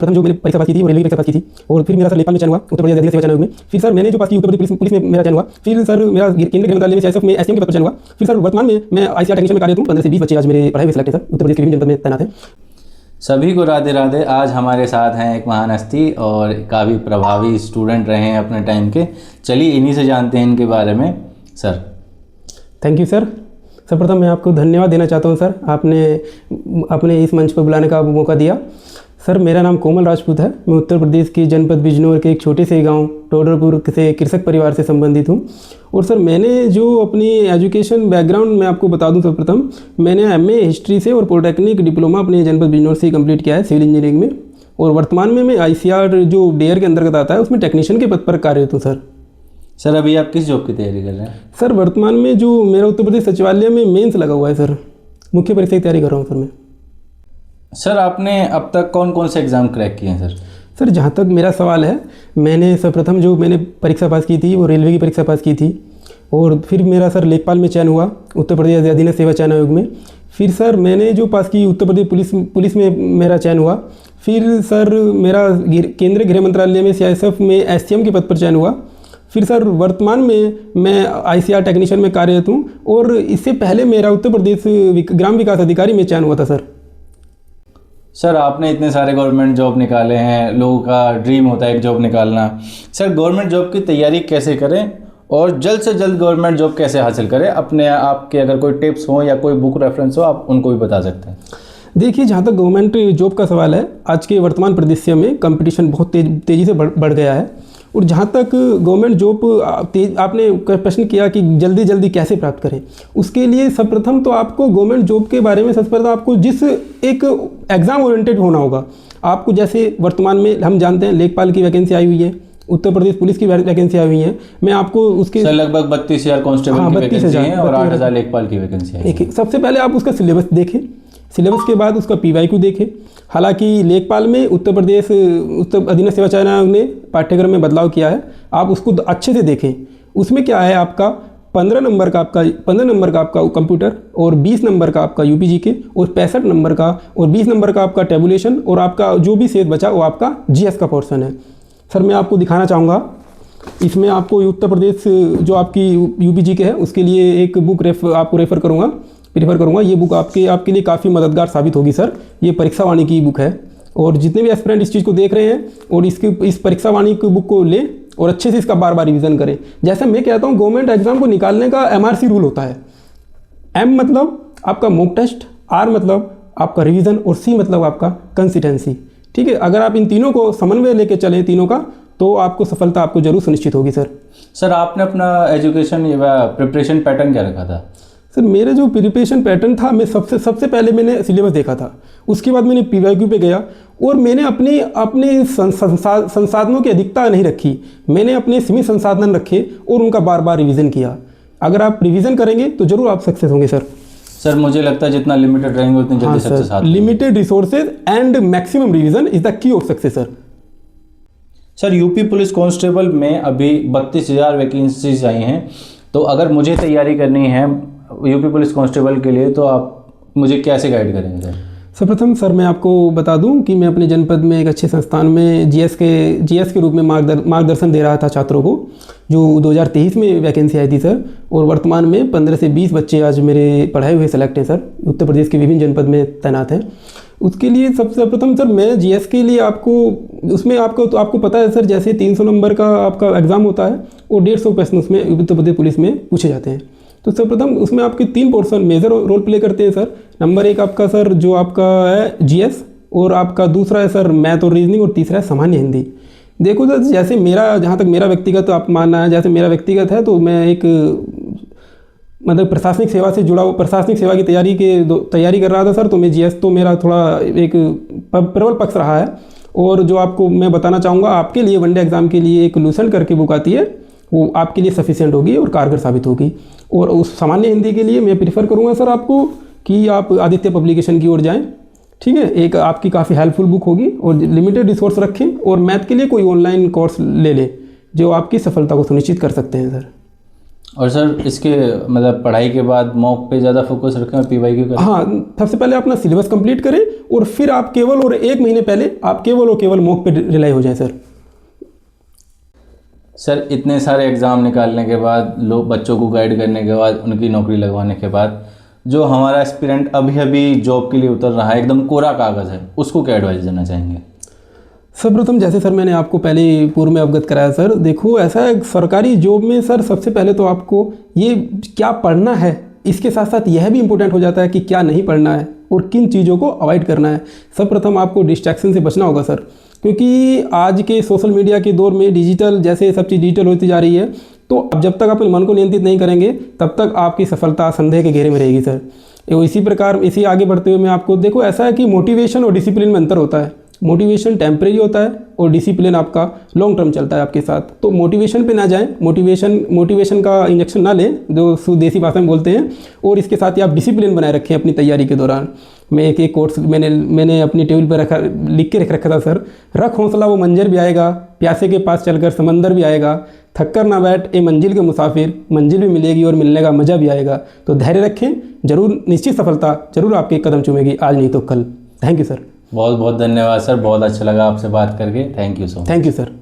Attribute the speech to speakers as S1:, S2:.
S1: प्रथम जो मैंने परीक्षा पास की थी वो रेलवे की परीक्षा पास की थी, और फिर मेरा सर लेखपाल में चयन हुआ उत्तर प्रदेश अधिकारी सेवा चयन आयोग में। फिर सर मैंने जो पास की उत्तर प्रदेश पुलिस में मेरा चयन हुआ। फिर सर मेरा केंद्रीय गृह मंत्रालय में सीआईएसएफ में एसटीएम के पद पर चयन हुआ। फिर सर वर्तमान में मैं आईसीआर टेक्नीशियन में कार्यरत हूँ। 15 से 20 बच्चे आज मेरे पढ़ाई हुए सिलेक्ट हैं सर, उत्तर प्रदेश के विभिन्न जनपद में तैनात हैं।
S2: सभी को राधे राधे। आज हमारे साथ हैं एक महान हस्ती और काफ़ी प्रभावी स्टूडेंट रहे हैं अपने टाइम के। चलिए इन्हीं से जानते हैं इनके बारे में। Sir
S1: thank you sir. सर्वप्रथम मैं आपको धन्यवाद देना चाहता हूं सर, आपने अपने इस मंच पर बुलाने का मौका दिया। सर मेरा नाम कोमल राजपूत है। मैं उत्तर प्रदेश के जनपद बिजनौर के एक छोटे से गांव टोडरपुर से कृषक परिवार से संबंधित हूं। और सर मैंने जो अपनी एजुकेशन बैकग्राउंड मैं आपको बता दूं, सर्वप्रथम मैंने एमए हिस्ट्री से और पॉलिटेक्निक डिप्लोमा अपने जनपद बिजनौर से कंप्लीट किया है सिविल इंजीनियरिंग में। और वर्तमान में मैं आईसीआर जो डेयर के अंतर्गत आता है उसमें टेक्नीशियन के पद पर कार्यरत हूँ सर।
S2: सर अभी आप किस जॉब की तैयारी कर रहे हैं?
S1: सर वर्तमान में जो मेरा उत्तर प्रदेश सचिवालय में मेंस लगा हुआ है सर, मुख्य परीक्षा की तैयारी कर रहा हूँ सर मैं।
S2: सर आपने अब तक कौन कौन से एग्ज़ाम क्रैक किए हैं सर?
S1: सर जहाँ तक मेरा सवाल है, मैंने सर्वप्रथम जो मैंने परीक्षा पास की थी वो रेलवे की परीक्षा पास की थी। और फिर मेरा सर लेखपाल में चयन हुआ उत्तर प्रदेश अधीनस्थ सेवा चयन आयोग में। फिर सर मैंने जो पास की उत्तर प्रदेश पुलिस में मेरा चयन हुआ। फिर सर मेरा केंद्रीय गृह मंत्रालय में सीआईएसएफ में एसटीएम के पद पर चयन हुआ। फिर सर वर्तमान में मैं आईसीआर टेक्नीशियन में कार्यरत हूँ। और इससे पहले मेरा उत्तर प्रदेश ग्राम विकास अधिकारी में चयन हुआ था सर।
S2: सर आपने इतने सारे गवर्नमेंट जॉब निकाले हैं, लोगों का ड्रीम होता है एक जॉब निकालना। सर गवर्नमेंट जॉब की तैयारी कैसे करें और जल्द से जल्द गवर्नमेंट जॉब कैसे हासिल करें? अपने आपके अगर कोई टिप्स हो या कोई बुक रेफरेंस हो आप उनको भी बता सकते हैं। देखिए
S1: जहाँ तक गवर्नमेंट जॉब का सवाल है, आज के वर्तमान परिदृश्य में कंपटीशन बहुत तेज़ी से बढ़ गया है। और जहाँ तक गवर्नमेंट जॉब आपने प्रश्न किया कि जल्दी जल्दी कैसे प्राप्त करें, उसके लिए सर्वप्रथम तो आपको गवर्नमेंट जॉब के बारे में सबसे पहले आपको जिस एक एग्ज़ाम ओरिएंटेड होना होगा। आपको जैसे वर्तमान में हम जानते हैं लेखपाल की वैकेंसी आई हुई है, उत्तर प्रदेश पुलिस की वैकेंसी आई हुई है। मैं आपको उसके
S2: सर लगभग 32,000 कांस्टेबल की वैकेंसी है और 8,000 लेखपाल की वैकेंसी है।
S1: सबसे पहले आप उसका सिलेबस देखें, सिलेबस के बाद उसका पीवाईक्यू देखें। हालांकि लेखपाल में उत्तर प्रदेश अधीनस्थ सेवा चयन आयोग ने पाठ्यक्रम में बदलाव किया है, आप उसको अच्छे से देखें। उसमें क्या है, आपका 15 नंबर का आपका कंप्यूटर और 20 नंबर का आपका यूपीजीके और 65 नंबर का और 20 नंबर का आपका टेबुलेशन और आपका जो भी शेष बचा वो आपका जीएस का पोर्शन है। सर मैं आपको दिखाना चाहूँगा, इसमें आपको उत्तर प्रदेश जो आपकी यूपीजीके है उसके लिए एक बुक आपको प्रीफर करूँगा। ये बुक आपके लिए काफ़ी मददगार साबित होगी सर। ये परीक्षा वाणी की बुक है और जितने भी एस्पिरेंट इस चीज़ को देख रहे हैं और इस परीक्षा वाणी की बुक को लें और अच्छे से इसका बार बार रिवीजन करें। जैसे मैं कहता हूँ गवर्नमेंट एग्जाम को निकालने का एमआरसी रूल होता है। एम मतलब आपका मॉक टेस्ट, आर मतलब आपका रिवीजन और सी मतलब आपका कंसिस्टेंसी। ठीक है, अगर आप इन तीनों को समन्वय लेके चलें तीनों का, तो आपको सफलता आपको जरूर सुनिश्चित होगी सर।
S2: सर आपने अपना एजुकेशन या प्रिपरेशन पैटर्न क्या रखा था?
S1: सर मेरा जो प्रिपरेशन पैटर्न था, मैं सबसे पहले मैंने सिलेबस देखा था, उसके बाद मैंने पीवाईक्यू पे गया और मैंने अपने संसाधनों की अधिकता नहीं रखी, मैंने अपने सीमित संसाधन रखे और उनका बार बार रिवीजन किया। अगर आप रिवीजन करेंगे तो जरूर आप सक्सेस होंगे सर।
S2: सर मुझे लगता है जितना लिमिटेड रहेंगे उतनी जल्दी सक्सेस आती है।
S1: Limited resources and maximum revision is the key of success sir.
S2: Sir UP police constable में अभी 32,000 वैकेंसीज आई हैं, तो अगर मुझे तैयारी करनी है यूपी पुलिस कांस्टेबल के लिए तो आप मुझे कैसे गाइड करेंगे सर?
S1: सर्वप्रथम सर मैं आपको बता दूं कि मैं अपने जनपद में एक अच्छे संस्थान में जीएस के रूप में मार्गदर्शन दे रहा था छात्रों को, जो 2023 में वैकेंसी आई थी सर। और वर्तमान में 15 से 20 बच्चे आज मेरे पढ़ाए हुए सेलेक्ट हैं सर, उत्तर प्रदेश के विभिन्न जनपद में तैनात हैं। उसके लिए सबसे प्रथम सर मैं जीएस के लिए उसमें आपको पता है सर, जैसे 300 नंबर का आपका एग्ज़ाम होता है और 150 क्वेश्चन उसमें उत्तर प्रदेश पुलिस में पूछे जाते हैं। तो सर्वप्रथम उसमें आपके 3 पोर्शन मेजर रोल प्ले करते हैं सर। नंबर 1 आपका सर जो आपका है जीएस, और आपका दूसरा है सर मैथ और रीजनिंग, और तीसरा है सामान्य हिंदी। देखो सर जैसे जहाँ तक मेरा व्यक्तिगत आप मानना है, जैसे मेरा व्यक्तिगत है तो मैं एक मतलब प्रशासनिक सेवा से जुड़ा हुआ प्रशासनिक सेवा की तैयारी कर रहा था सर। तो मैं जीएस तो मेरा थोड़ा एक प्रबल पक्ष रहा है। और जो आपको मैं बताना चाहूँगा, आपके लिए वनडे एग्ज़ाम के लिए एक लूसेंट करके बुक आती है, वो आपके लिए सफिशिएंट होगी और कारगर साबित होगी। और उस सामान्य हिंदी के लिए मैं प्रीफर करूँगा सर आपको कि आप आदित्य पब्लिकेशन की ओर जाएं। ठीक है, एक आपकी काफ़ी हेल्पफुल बुक होगी और लिमिटेड रिसोर्स रखें। और मैथ के लिए कोई ऑनलाइन कोर्स ले लें जो आपकी सफलता को सुनिश्चित कर सकते हैं सर।
S2: और सर इसके मतलब पढ़ाई के बाद मॉक पे ज़्यादा फोकस रखें और PYQ करें?
S1: हाँ, सबसे पहले अपना सिलेबस कंप्लीट करें और फिर आप केवल और 1 महीने पहले आप केवल और केवल मॉक पे रिलाई हो जाए सर।
S2: सर इतने सारे एग्ज़ाम निकालने के बाद, लोग बच्चों को गाइड करने के बाद, उनकी नौकरी लगवाने के बाद, जो हमारा एस्पिरेंट अभी अभी जॉब के लिए उतर रहा है, एकदम कोरा कागज़ है, उसको क्या एडवाइस देना चाहेंगे?
S1: सर्वप्रथम जैसे सर मैंने आपको पहले पूर्व में अवगत कराया सर, देखो ऐसा है सरकारी जॉब में सर सबसे पहले तो आपको ये क्या पढ़ना है, इसके साथ साथ यह भी इम्पोर्टेंट हो जाता है कि क्या नहीं पढ़ना है और किन चीज़ों को अवॉइड करना है। सर्वप्रथम आपको डिस्ट्रैक्शन से बचना होगा सर, क्योंकि आज के सोशल मीडिया के दौर में डिजिटल जैसे सब चीज़ डिजिटल होती जा रही है, तो अब जब तक अपने मन को नियंत्रित नहीं करेंगे तब तक आपकी सफलता संदेह के घेरे में रहेगी सर। इसी प्रकार इसी आगे बढ़ते हुए मैं आपको, देखो ऐसा है कि मोटिवेशन और डिसिप्लिन में अंतर होता है। मोटिवेशन टेम्परेरी होता है और डिसिप्लिन आपका लॉन्ग टर्म चलता है आपके साथ। तो मोटिवेशन पे ना जाएं, मोटिवेशन का इंजेक्शन ना लें जो सुदेसी भाषा में बोलते हैं, और इसके साथ ही आप डिसिप्लिन बनाए रखें अपनी तैयारी के दौरान। मैं एक कोट्स मैंने अपनी टेबल पर लिख के रखा था सर, रख हौसला वो मंजर भी आएगा, प्यासे के पास चलकर समंदर भी आएगा, थककर ना बैठ ए मंजिल के मुसाफिर, मंजिल भी मिलेगी और मिलने का मज़ा भी आएगा। तो धैर्य रखें, जरूर निश्चित सफलता जरूर आपके कदम चूमेगी, आज नहीं तो कल। Thank you sir.
S2: बहुत बहुत धन्यवाद सर, बहुत अच्छा लगा आपसे बात करके। Thank you so much.
S1: Thank you sir.